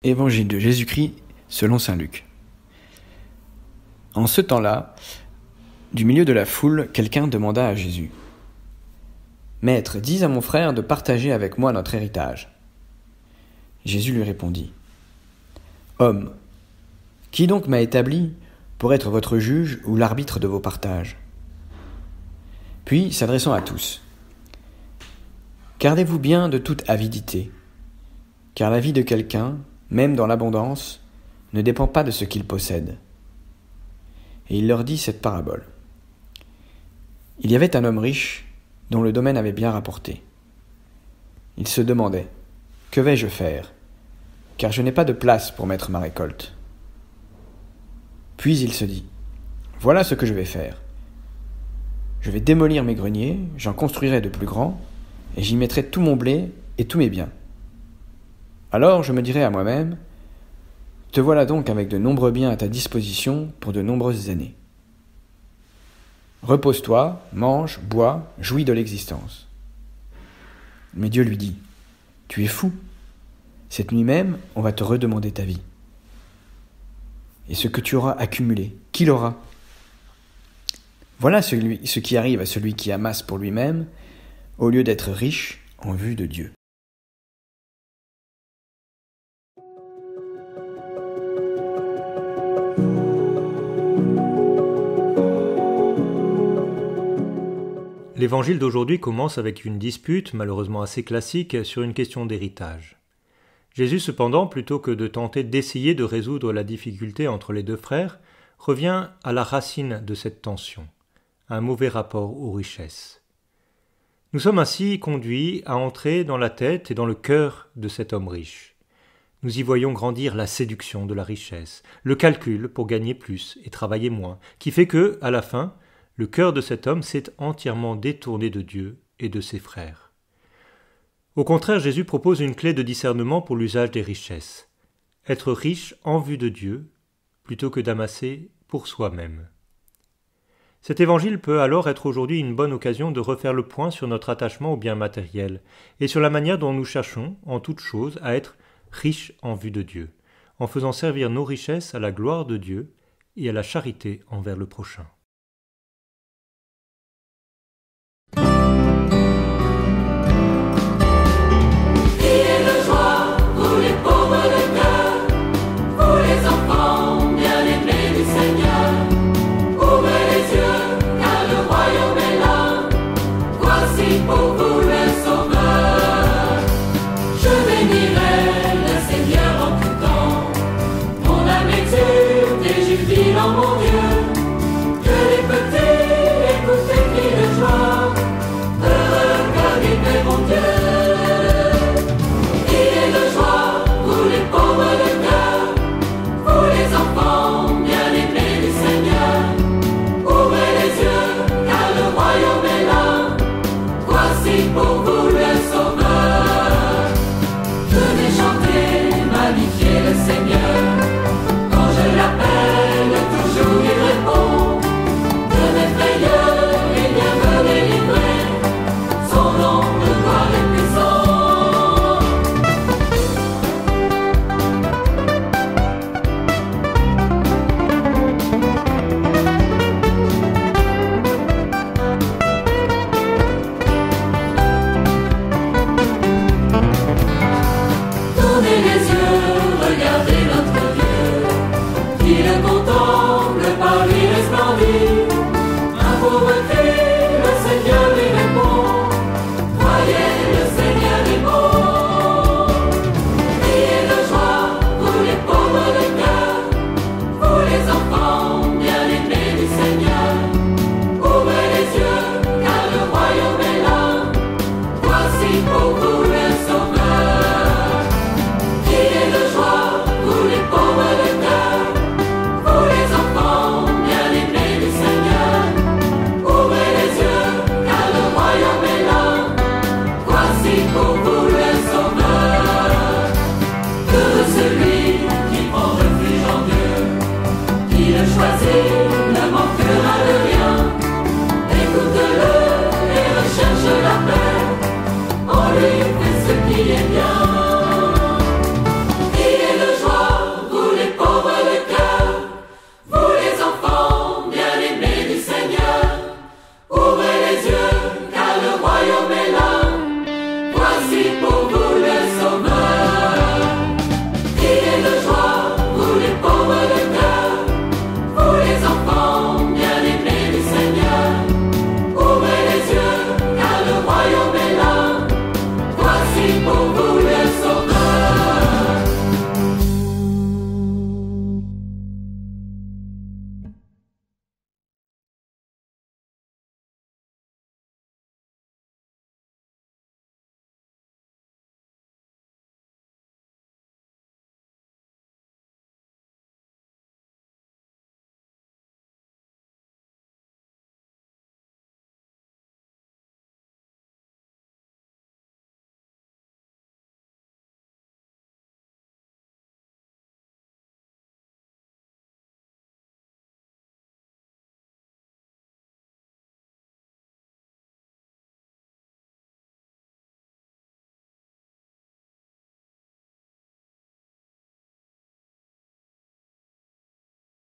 Évangile de Jésus-Christ selon saint Luc. En ce temps-là, du milieu de la foule, quelqu'un demanda à Jésus : « Maître, dis à mon frère de partager avec moi notre héritage. » Jésus lui répondit : « Homme, qui donc m'a établi pour être votre juge ou l'arbitre de vos partages ?» Puis, s'adressant à tous : « Gardez-vous bien de toute avidité, car la vie de quelqu'un, même dans l'abondance, ne dépend pas de ce qu'il possède. » Et il leur dit cette parabole. Il y avait un homme riche dont le domaine avait bien rapporté. Il se demandait : « Que vais-je faire ? Car je n'ai pas de place pour mettre ma récolte. » Puis il se dit : « Voilà ce que je vais faire. Je vais démolir mes greniers, j'en construirai de plus grands, et j'y mettrai tout mon blé et tous mes biens. Alors je me dirai à moi-même : te voilà donc avec de nombreux biens à ta disposition pour de nombreuses années. Repose-toi, mange, bois, jouis de l'existence. » Mais Dieu lui dit : « Tu es fou. Cette nuit même, on va te redemander ta vie. Et ce que tu auras accumulé, qui l'aura ? Voilà ce qui arrive à celui qui amasse pour lui-même, au lieu d'être riche en vue de Dieu. » L'évangile d'aujourd'hui commence avec une dispute, malheureusement assez classique, sur une question d'héritage. Jésus, cependant, plutôt que de tenter d'essayer de résoudre la difficulté entre les deux frères, revient à la racine de cette tension, un mauvais rapport aux richesses. Nous sommes ainsi conduits à entrer dans la tête et dans le cœur de cet homme riche. Nous y voyons grandir la séduction de la richesse, le calcul pour gagner plus et travailler moins, qui fait que, à la fin, le cœur de cet homme s'est entièrement détourné de Dieu et de ses frères. Au contraire, Jésus propose une clé de discernement pour l'usage des richesses. Être riche en vue de Dieu, plutôt que d'amasser pour soi-même. Cet évangile peut alors être aujourd'hui une bonne occasion de refaire le point sur notre attachement aux biens matériels et sur la manière dont nous cherchons, en toute chose, à être riches en vue de Dieu, en faisant servir nos richesses à la gloire de Dieu et à la charité envers le prochain. Choisir